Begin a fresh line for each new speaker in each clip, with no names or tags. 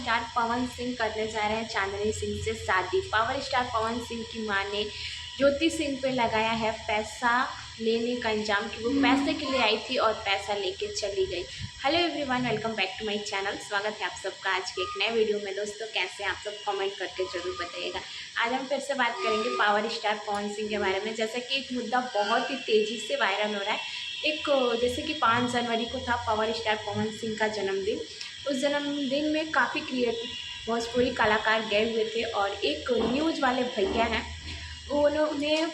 Star Pawan Singh करने जा रहे हैं चांदनी सिंह से शादी। पावर स्टार पवन सिंह की मां ने ज्योति सिंह पे लगाया है पैसा लेने का इंजाम कि वो पैसे के लिए आई थी और पैसा लेके चली गई। Hello everyone, welcome back to my channel. स्वागत है आप सबका आज के एक नए वीडियो में। दोस्तों कैसे हैं आप सब, कमेंट करके जरूर बताइएगा। आज हम फिर से बात करेंगे पावर स्टार पवन सिंह के बारे में। जैसा कि एक मुद्दा बहुत ही तेज़ी से वायरल हो रहा है। जैसे कि 5 जनवरी को था पावर स्टार पवन सिंह का जन्मदिन। उस जन्मदिन में काफ़ी क्रिएटिव भोजपुरी कलाकार गए हुए थे और एक न्यूज़ वाले भैया हैं, उन्होंने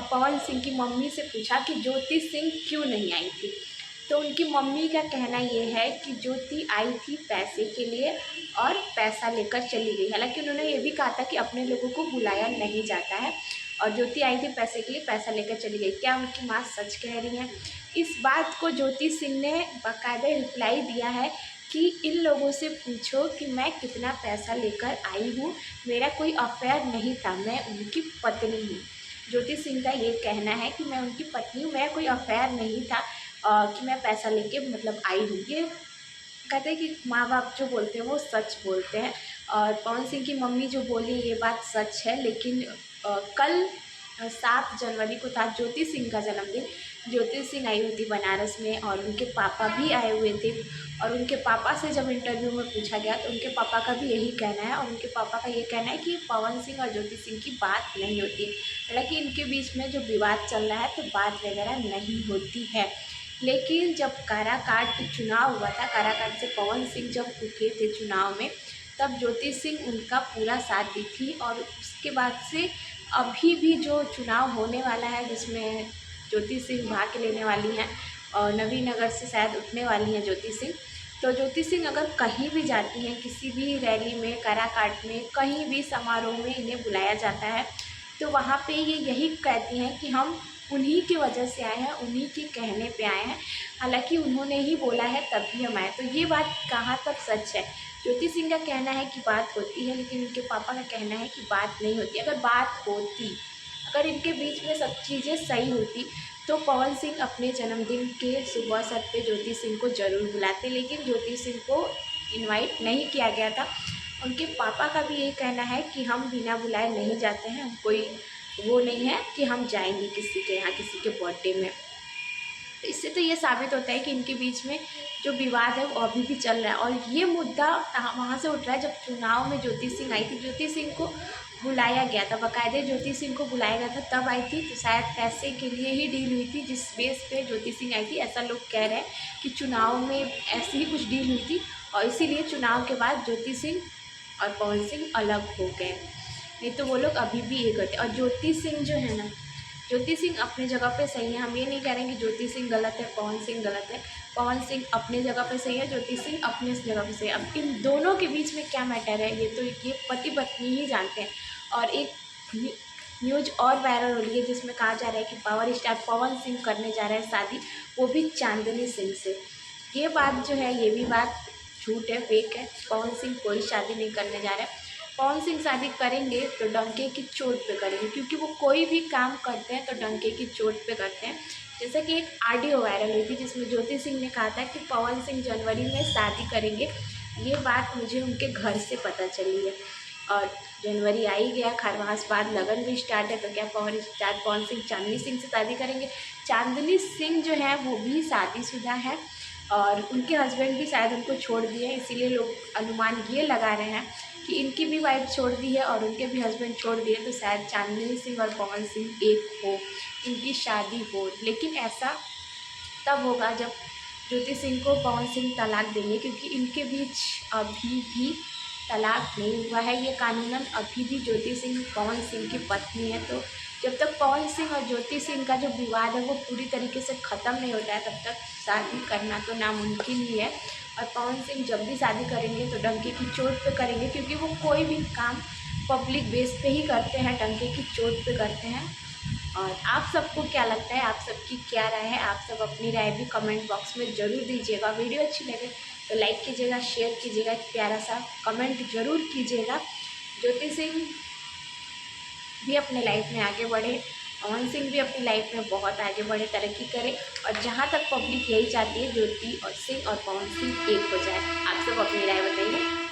पवन सिंह की मम्मी से पूछा कि ज्योति सिंह क्यों नहीं आई थी। तो उनकी मम्मी का कहना ये है कि ज्योति आई थी पैसे के लिए और पैसा लेकर चली गई। हालांकि उन्होंने ये भी कहा था कि अपने लोगों को बुलाया नहीं जाता है और ज्योति आई थी पैसे के लिए, पैसा लेकर चली गई। क्या उनकी माँ सच कह रही हैं? इस बात को ज्योति सिंह ने बाकायदा रिप्लाई दिया है कि इन लोगों से पूछो कि मैं कितना पैसा लेकर आई हूँ, मेरा कोई अफेयर नहीं था, मैं उनकी पत्नी हूँ। ज्योति सिंह का ये कहना है कि मैं उनकी पत्नी हूँ, मेरा कोई अफेयर नहीं था कि मैं पैसा लेके आई हूँ। ये कहते हैं कि माँ बाप जो बोलते हैं वो सच बोलते हैं और पवन सिंह की मम्मी जो बोली ये बात सच है। लेकिन कल 7 जनवरी को था ज्योति सिंह का जन्मदिन। ज्योति सिंह आई हुई थी बनारस में और उनके पापा भी आए हुए थे और उनके पापा से जब इंटरव्यू में पूछा गया तो उनके पापा का भी यही कहना है और उनके पापा का ये कहना है कि पवन सिंह और ज्योति सिंह की बात नहीं होती। हालांकि इनके बीच में जो विवाद चल रहा है तो बात वगैरह नहीं होती है। लेकिन जब काराकाट चुनाव हुआ था, काराकाट से पवन सिंह जब उठे थे चुनाव में, तब ज्योति सिंह उनका पूरा साथ दी थी और उसके बाद से अभी भी जो चुनाव होने वाला है जिसमें ज्योति सिंह भाग लेने वाली हैं और नवीनगर से शायद उठने वाली हैं ज्योति सिंह। तो ज्योति सिंह अगर कहीं भी जाती हैं, किसी भी रैली में, काराकाट में, कहीं भी समारोह में इन्हें बुलाया जाता है तो वहाँ पे ये यही कहती हैं कि हम उन्हीं की वजह से आए हैं, उन्हीं के कहने पे आए हैं। हालांकि उन्होंने ही बोला है तभी हम आए। तो ये बात कहाँ तक सच है? ज्योति सिंह का कहना है कि बात होती है, लेकिन उनके पापा का कहना है कि बात नहीं होती। अगर बात होती, अगर इनके बीच में सब चीज़ें सही होती तो पवन सिंह अपने जन्मदिन के शुभ अवसर पे ज्योति सिंह को ज़रूर बुलाते, लेकिन ज्योति सिंह को इनवाइट नहीं किया गया था। उनके पापा का भी यही कहना है कि हम बिना बुलाए नहीं जाते हैं, कोई वो नहीं है कि हम जाएंगे किसी के यहाँ, किसी के बर्थडे में। तो इससे तो ये साबित होता है कि इनके बीच में जो विवाद है वो अभी भी चल रहा है और ये मुद्दा वहाँ से उठ रहा है जब चुनाव में ज्योति सिंह आई थी। ज्योति सिंह को बुलाया गया था, बाकायदे ज्योति सिंह को बुलाया गया था, तब आई थी। तो शायद पैसे के लिए ही डील हुई थी जिस बेस पे ज्योति सिंह आई थी। ऐसा लोग कह रहे हैं कि चुनाव में ऐसी ही कुछ डील हुई थी और इसीलिए चुनाव के बाद ज्योति सिंह और पवन सिंह अलग हो गए, नहीं तो वो लोग अभी भी एक होते। और ज्योति सिंह जो है ना, ज्योति सिंह अपनी जगह पे सही है। हम ये नहीं कह रहे हैं कि ज्योति सिंह गलत है, पवन सिंह गलत है। पवन सिंह अपने जगह पे सही है, ज्योति सिंह अपने जगह पे सही है। अब इन दोनों के बीच में क्या मैटर है ये पति पत्नी ही जानते हैं। और एक न्यूज़ और वायरल हो रही है जिसमें कहा जा रहा है कि पावर स्टार पवन सिंह करने जा रहे हैं शादी, वो भी चांदनी सिंह से। ये बात जो है, ये भी बात झूठ है, फेक है। पवन सिंह कोई शादी नहीं करने जा रहे हैं। पवन सिंह शादी करेंगे तो डंके की चोट पे करेंगे, क्योंकि वो कोई भी काम करते हैं तो डंके की चोट पे करते हैं। जैसे कि एक ऑडियो वायरल हुई थी जिसमें ज्योति सिंह ने कहा था कि पवन सिंह जनवरी में शादी करेंगे। ये बात मुझे उनके घर से पता चली है और जनवरी आ ही गया, खरमास बाद लगन भी स्टार्ट है, तो क्या पावर स्टार पवन सिंह चांदनी सिंह से शादी करेंगे? चांदनी सिंह जो है वो भी शादीशुदा है और उनके हस्बैंड भी शायद उनको छोड़ दिए हैं, इसीलिए लोग अनुमान ये लगा रहे हैं कि इनकी भी वाइफ छोड़ दी है और उनके भी हस्बैंड छोड़ दिए, तो शायद चांदनी सिंह और पवन सिंह एक हो, इनकी शादी हो। लेकिन ऐसा तब होगा जब ज्योति सिंह को पवन सिंह तलाक देंगे, क्योंकि इनके बीच अभी भी तलाक नहीं हुआ है। ये कानूनन अभी भी ज्योति सिंह पवन सिंह की पत्नी है। तो जब तक पवन सिंह और ज्योति सिंह का जो विवाद है वो पूरी तरीके से ख़त्म नहीं होता है, तब तक शादी करना तो नामुमकिन ही है। और पवन सिंह जब भी शादी करेंगे तो डंके की चोट पे करेंगे, क्योंकि वो कोई भी काम पब्लिक बेस पे ही करते हैं, डंके की चोट पे करते हैं। और आप सबको क्या लगता है, आप सबकी क्या राय है? आप सब अपनी राय भी कमेंट बॉक्स में ज़रूर दीजिएगा। वीडियो अच्छी लगे तो लाइक कीजिएगा, शेयर कीजिएगा, एक प्यारा सा कमेंट ज़रूर कीजिएगा। ज्योति सिंह भी अपने लाइफ में आगे बढ़े, पवन सिंह भी अपनी लाइफ में बहुत आगे बढ़े, तरक्की करे और जहाँ तक पब्लिक यही चाहती है ज्योति और सिंह और पवन सिंह एक हो जाए। आप सब अपनी राय बताइए।